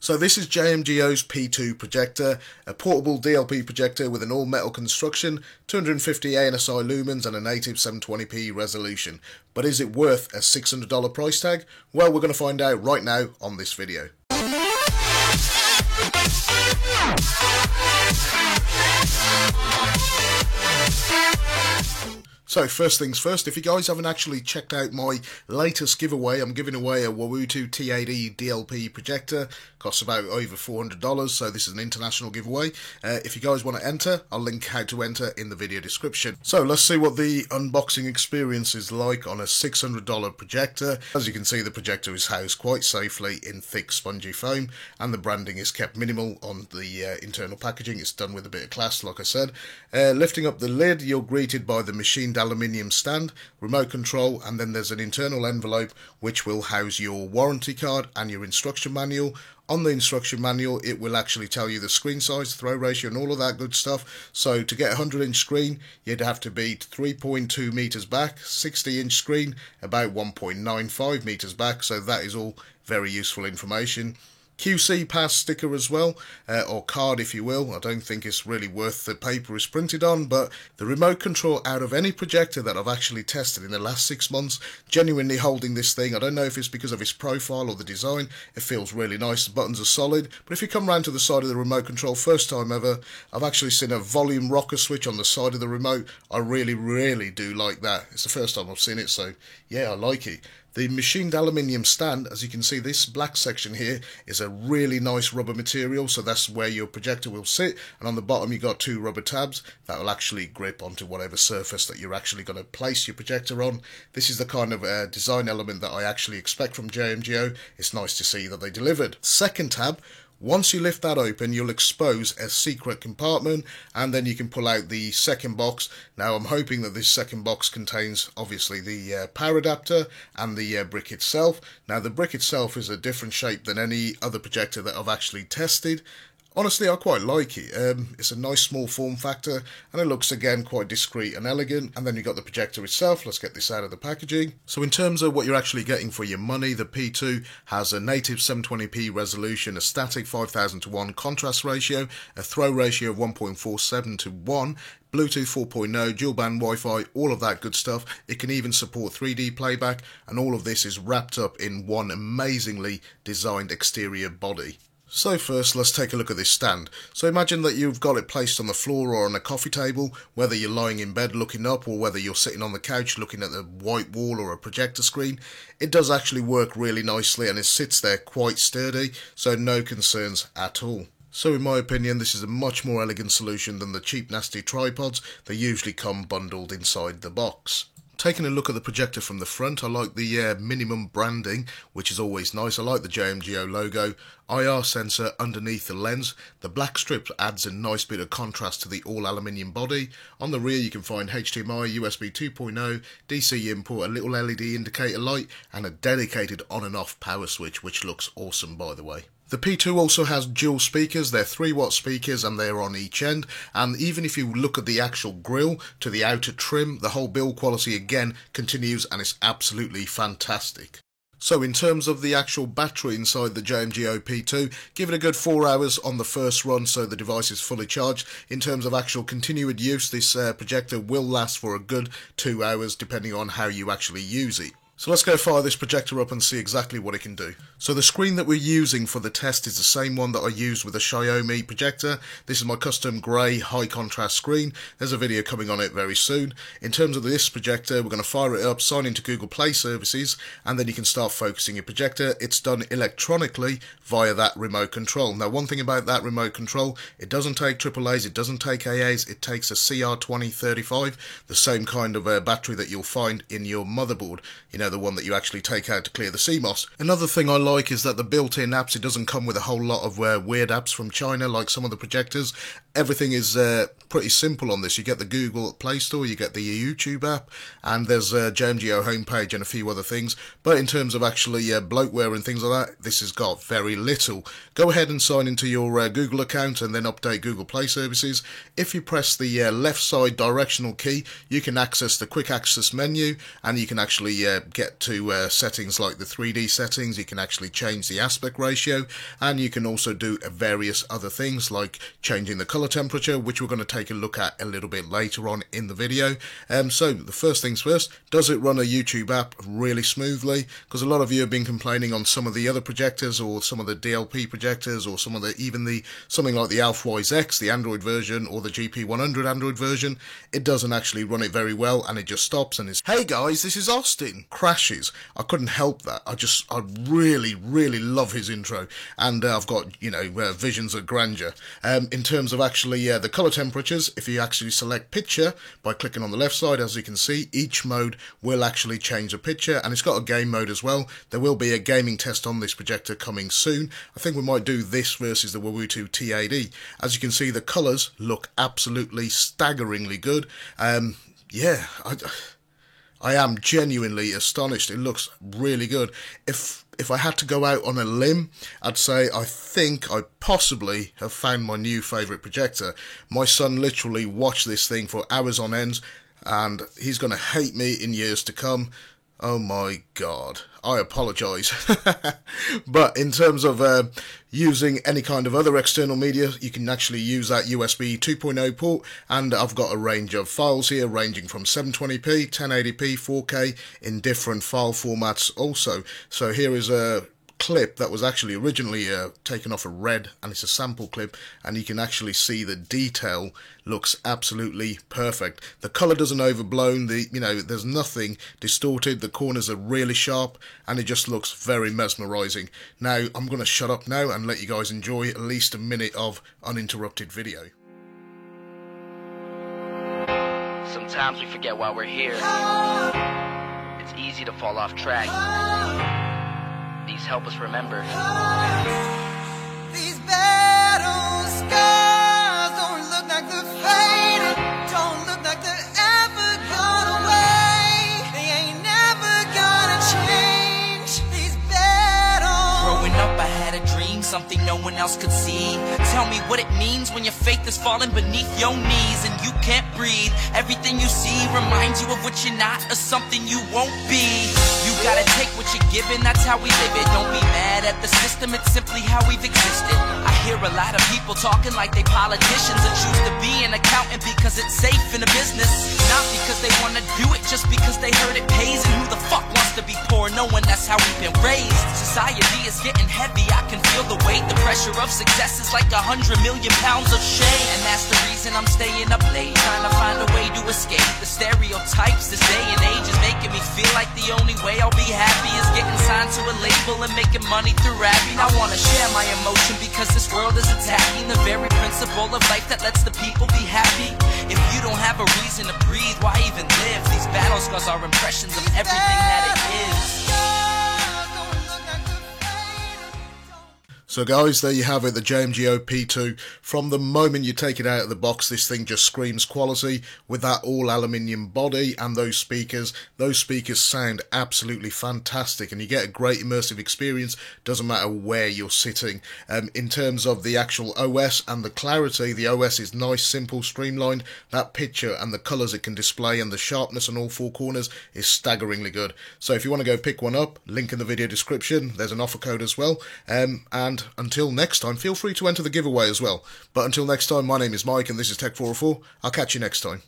So this is JmGO's P2 projector, a portable DLP projector with an all-metal construction, 250 ANSI lumens and a native 720p resolution. But is it worth a $600 price tag? Well, we're going to find out right now on this video. So first things first, if you guys haven't actually checked out my latest giveaway, I'm giving away a P2 DLP projector. Costs about over $400, so this is an international giveaway. If you guys want to enter, I'll link how to enter in the video description. So let's see what the unboxing experience is like on a $600 projector. As you can see, the projector is housed quite safely in thick spongy foam, and the branding is kept minimal on the internal packaging. It's done with a bit of class, like I said. Lifting up the lid, you're greeted by the machined aluminium stand, remote control, and then there's an internal envelope which will house your warranty card and your instruction manual. On the instruction manual, it will actually tell you the screen size, throw ratio, and all of that good stuff. So to get a 100-inch screen, you'd have to be 3.2 meters back, 60-inch screen, about 1.95 meters back. So that is all very useful information. QC pass sticker as well, or card if you will. I don't think it's really worth the paper it's printed on, but the remote control out of any projector that I've actually tested in the last 6 months, genuinely holding this thing, I don't know if it's because of its profile or the design, it feels really nice. The buttons are solid, but if you come round to the side of the remote control, first time ever, I've actually seen a volume rocker switch on the side of the remote. I really do like that. It's the first time I've seen it, so yeah, I like it. The machined aluminium stand, as you can see, this black section here is a really nice rubber material, so that's where your projector will sit, and on the bottom you got 2 rubber tabs that will actually grip onto whatever surface that you're actually going to place your projector on. This is the kind of design element that I actually expect from JmGO. It's nice to see that they delivered. Second tab, once you lift that open, you'll expose a secret compartment, and then you can pull out the second box. Now, I'm hoping that this second box contains, obviously, the power adapter and the brick itself. Now, the brick itself is a different shape than any other projector that I've actually tested. Honestly, I quite like it. It's a nice small form factor, and it looks again quite discreet and elegant. And then you've got the projector itself. Let's get this out of the packaging. So in terms of what you're actually getting for your money, the P2 has a native 720p resolution, a static 5000:1 contrast ratio, a throw ratio of 1.47:1, Bluetooth 4.0, dual band Wi-Fi, all of that good stuff. It can even support 3D playback, and all of this is wrapped up in one amazingly designed exterior body. So first, let's take a look at this stand. So imagine that you've got it placed on the floor or on a coffee table, whether you're lying in bed looking up or whether you're sitting on the couch looking at the white wall or a projector screen. It does actually work really nicely, and it sits there quite sturdy, so no concerns at all. So in my opinion, this is a much more elegant solution than the cheap nasty tripods that usually come bundled inside the box. Taking a look at the projector from the front, I like the minimum branding, which is always nice. I like the JmGO logo, IR sensor underneath the lens. The black strip adds a nice bit of contrast to the all aluminium body. On the rear you can find HDMI, USB 2.0, DC input, a little LED indicator light, and a dedicated on and off power switch, which looks awesome by the way. The P2 also has dual speakers. They're 3-watt speakers and they're on each end, and even if you look at the actual grille to the outer trim, the whole build quality again continues, and it's absolutely fantastic. So in terms of the actual battery inside the JmGO P2, give it a good 4 hours on the first run so the device is fully charged. In terms of actual continued use, this projector will last for a good 2 hours depending on how you actually use it. So let's go fire this projector up and see exactly what it can do. So the screen that we're using for the test is the same one that I used with the Xiaomi projector. This is my custom grey high contrast screen. There's a video coming on it very soon. In terms of this projector, we're going to fire it up, sign into Google Play services, and then you can start focusing your projector. It's done electronically via that remote control. Now, one thing about that remote control, it doesn't take AAAs, it doesn't take AAs, it takes a CR2035, the same kind of battery that you'll find in your motherboard. You know, the one that you actually take out to clear the CMOS. Another thing I like is that the built-in apps, it doesn't come with a whole lot of weird apps from China like some of the projectors. Everything is pretty simple on this. You get the Google Play Store, you get the YouTube app, and there's a JmGO homepage and a few other things. But in terms of actually bloatware and things like that, this has got very little. Go ahead and sign into your Google account and then update Google Play services. If you press the left side directional key, you can access the quick access menu, and you can actually get to settings like the 3D settings. You can actually change the aspect ratio, and you can also do various other things like changing the color temperature, which we're going to take a look at a little bit later on in the video. So the first things first, does it run a YouTube app really smoothly? Because a lot of you have been complaining on some of the other projectors, or some of the DLP projectors, or some of the something like the AlphaWise X, the Android version, or the GP100 Android version. It doesn't actually run it very well, and it just stops and it's, hey guys, this is Austin, crashes. I couldn't help that. I really love his intro, and I've got, you know, visions of grandeur. In terms of actually the color temperatures, if you actually select picture by clicking on the left side, as you can see, each mode will actually change the picture, and it's got a game mode as well. There will be a gaming test on this projector coming soon. I think we might do this versus the WXGA T8E. As you can see, the colors look absolutely staggeringly good. Yeah, I am genuinely astonished. It looks really good. If I had to go out on a limb, I'd say I think I possibly have found my new favourite projector. My son literally watched this thing for hours on end, and he's going to hate me in years to come. Oh my god, I apologise. But in terms of using any kind of other external media, you can actually use that USB 2.0 port, and I've got a range of files here ranging from 720p, 1080p, 4K in different file formats also. So here is a clip that was actually originally taken off a Red, and it's a sample clip, and you can actually see the detail looks absolutely perfect. The color doesn't overblown, there's nothing distorted, the corners are really sharp, and it just looks very mesmerizing. Now I'm going to shut up now and let you guys enjoy at least a minute of uninterrupted video. Sometimes we forget why we're here. It's easy to fall off track. These help us remember. These battle scars don't look like they're faded, don't look like they're ever gone away. They ain't never gonna change. These battles. Growing up, I had a dream, something no one else could see. Tell me what it means when your faith is falling beneath your knees and you can't breathe. Everything you see reminds you of what you're not or something you won't be. You gotta take what you're given, that's how we live it. Don't be mad at the system, it's simply how we've existed. I hear a lot of people talking like they politicians and choose to be an accountant because it's safe in a business. Not because they wanna do it, just because they heard it pays. And who the fuck wants to be poor knowing that's how we've been raised? Society is getting heavy, I can feel the weight. The pressure of success is like 100 million pounds of shame. And that's the reason I'm staying up late, trying to find a way to escape the stereotypes this day and age is making me feel like the only way I'll be happy is getting signed to a label and making money through rapping. I wanna share my emotion because this world is attacking the very principle of life that lets the people be happy. If you don't have a reason to breathe, why even live? These battle scars are impressions of everything that it is. So guys, there you have it, the JmGO P2. From the moment you take it out of the box, this thing just screams quality with that all aluminium body and those speakers. Those speakers sound absolutely fantastic, and you get a great immersive experience, doesn't matter where you're sitting. In terms of the actual OS and the clarity, the OS is nice, simple, streamlined. That picture and the colours it can display and the sharpness on all four corners is staggeringly good. So if you want to go pick one up, link in the video description, there's an offer code as well. And until next time, feel free to enter the giveaway as well. But until next time, my name is Mike and this is Tech404. I'll catch you next time.